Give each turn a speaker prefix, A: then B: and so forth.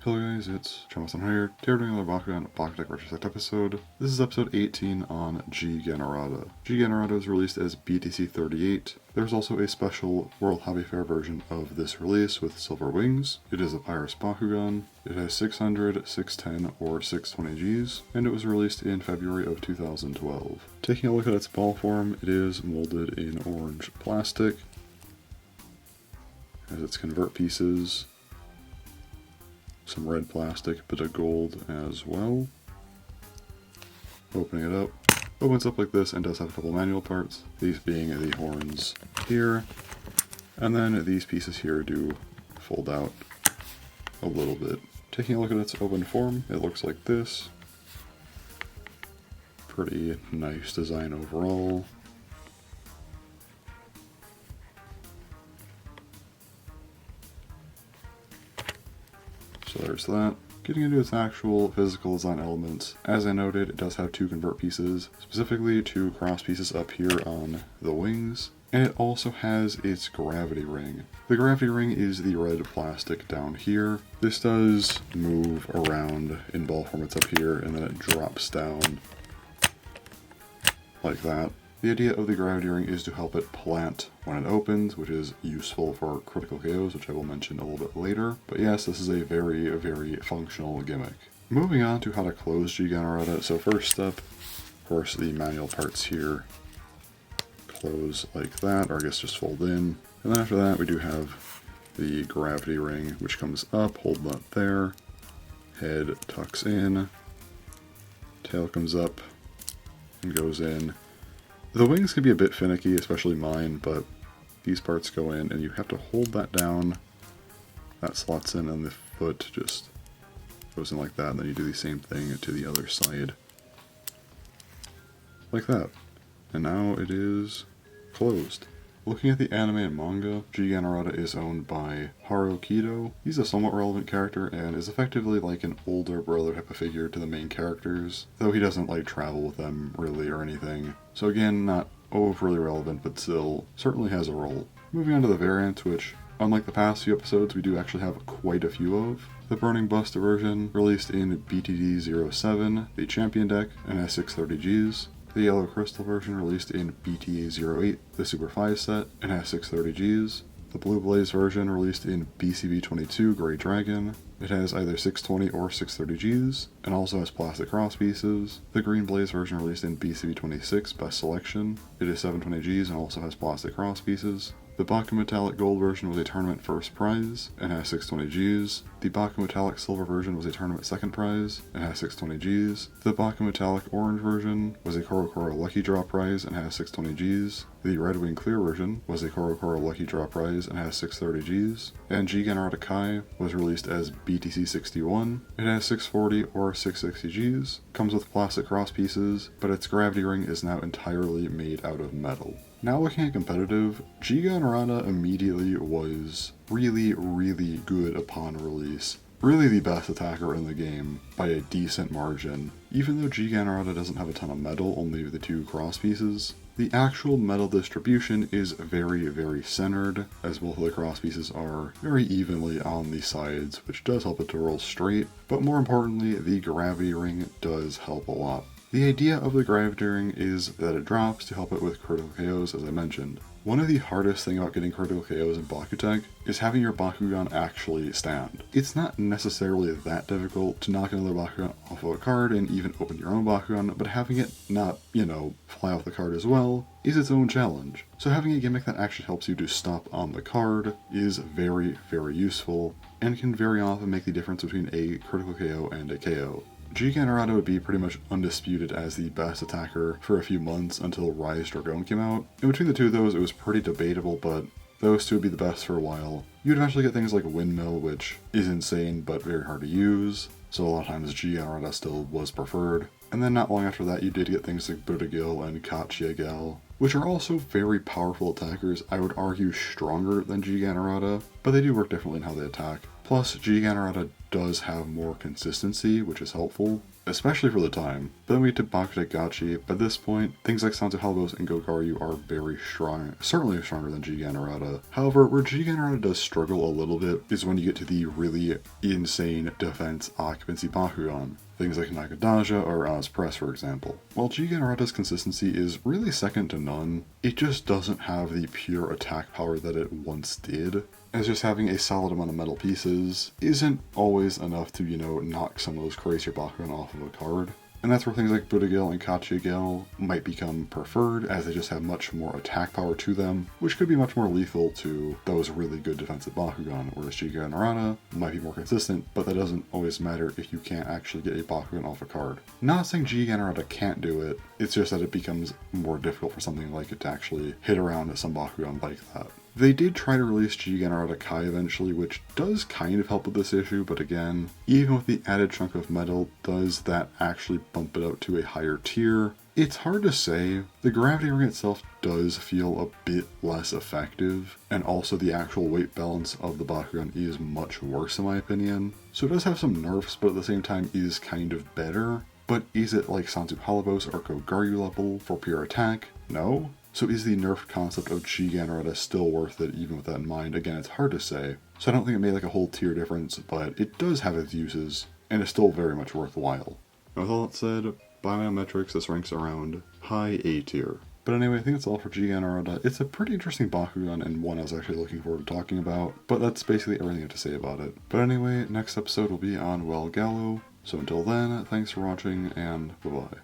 A: Hello guys, it's Chamasan here. Today we're doing another Bakugan BakuTech Retrospect episode. This is episode 18 on G-Ganorada. G-Ganorada was released as BTC 38. There's also a special World Hobby Fair version of this release with silver wings. It is a Pyrus Bakugan. It has 600, 610, or 620 Gs, and it was released in February of 2012. Taking a look at its ball form, it is molded in orange plastic. It has its convert pieces, some red plastic, but a gold as well. Opening it up, opens up like this and does have a couple manual parts, these being the horns here, and then these pieces here do fold out a little bit. Taking a look at its open form, it looks like this. Pretty nice design overall. So there's that. Getting into its actual physical design elements, as I noted, it does have two convert pieces, specifically two cross pieces up here on the wings, and it also has its gravity ring. The gravity ring is the red plastic down here. This does move around in ball form, it's up here, and then it drops down like that. The idea of the gravity ring is to help it plant when it opens, which is useful for critical KOs, which I will mention a little bit later. But yes, this is a very, very functional gimmick. Moving on to how to close G-Ganorada. So first step, of course, the manual parts here close like that, or I guess just fold in. And then after that, we do have the gravity ring, which comes up, hold that there. Head tucks in, tail comes up and goes in. The wings can be a bit finicky, especially mine, but these parts go in and you have to hold that down. That slots in and the foot just goes in like that, and then you do the same thing to the other side. Like that. And now it is closed. Looking at the anime and manga, G-Ganorada is owned by Harou. He's a somewhat relevant character and is effectively like an older brother type of figure to the main characters, though he doesn't like travel with them really or anything. So again, not overly relevant, but still certainly has a role. Moving on to the variants, which unlike the past few episodes, we do actually have quite a few of. The Burning Buster version, released in BTD-07, the Champion deck, and has 630 Gs. The Yellow Crystal version, released in BTA-08, the Super 5 set, and has 630 Gs. The Blue Blaze version, released in BCB-22 Grey Dragon. It has either 620 or 630 Gs, and also has plastic cross pieces. The Green Blaze version, released in BCB-26 Best Selection. It is 720 Gs and also has plastic cross pieces. The BakuMetallic Gold version was a tournament first prize and has 620 Gs. The BakuMetallic Silver version was a tournament second prize and has 620 Gs. The BakuMetallic Orange version was a Korokoro Lucky Draw prize and has 620 Gs. The Red Wing Clear version was a Korokoro Lucky Draw prize and has 630 Gs. And G-Ganorada Kai was released as BTC 61. It has 640 or 660 Gs, comes with plastic cross pieces, but its gravity ring is now entirely made out of metal. Now looking at competitive, G-Ganorada immediately was really, really good upon release. Really the best attacker in the game by a decent margin. Even though G-Ganorada doesn't have a ton of metal, only the two cross pieces, the actual metal distribution is very, very centered, as both of the cross pieces are very evenly on the sides, which does help it to roll straight, but more importantly, the gravity ring does help a lot. The idea of the gravity ring is that it drops to help it with critical KOs, as I mentioned. One of the hardest things about getting critical KOs in BakuTech is having your Bakugan actually stand. It's not necessarily that difficult to knock another Bakugan off of a card and even open your own Bakugan, but having it not, fly off the card as well is its own challenge. So having a gimmick that actually helps you to stop on the card is very, very useful, and can very often make the difference between a critical KO and a KO. G-Ganorada would be pretty much undisputed as the best attacker for a few months until Rise Dragon came out. In between the two of those, it was pretty debatable, but those two would be the best for a while. You'd eventually get things like Windmill, which is insane but very hard to use, so a lot of times G-Ganorada still was preferred. And then not long after that, you did get things like Buddha Gil and Kachiagel, which are also very powerful attackers. I would argue stronger than G-Ganorada, but they do work differently in how they attack. Plus, G-Ganorada does have more consistency, which is helpful, especially for the time. But then we get to BakuTech Gachi. By this point, things like Sanzu Halibos and Gogaryu are very strong, certainly stronger than G-Ganorada. However, where G-Ganorada does struggle a little bit is when you get to the really insane defense occupancy Bakugan. Things like Nagadaja or Press, for example. While G-Ganorada's consistency is really second to none, it just doesn't have the pure attack power that it once did, as just having a solid amount of metal pieces isn't always enough to, knock some of those crazier Bakugan off of a card. And that's where things like Buddha-Gale and Kachi-Gale might become preferred, as they just have much more attack power to them, which could be much more lethal to those really good defensive Bakugan, whereas G-Ganorada might be more consistent, but that doesn't always matter if you can't actually get a Bakugan off a card. Not saying G-Ganorada can't do it, it's just that it becomes more difficult for something like it to actually hit around some Bakugan like that. They did try to release G-Ganorada Kai eventually, which does kind of help with this issue, but again, even with the added chunk of metal, does that actually bump it up to a higher tier? It's hard to say. The gravity ring itself does feel a bit less effective, and also the actual weight balance of the Bakugan is much worse in my opinion. So it does have some nerfs, but at the same time is kind of better. But is it like Sanzu Halibos or Gogaryu level for pure attack? No. So is the nerfed concept of G-Ganorada still worth it even with that in mind? Again, it's hard to say. So I don't think it made like a whole tier difference, but it does have its uses, and it's still very much worthwhile. Now with all that said, by my metrics, this ranks around high A tier. But anyway, I think that's all for G-Ganorada. It's a pretty interesting Bakugan and one I was actually looking forward to talking about, but that's basically everything I have to say about it. But anyway, next episode will be on Well Gallo. So until then, thanks for watching, and bye-bye.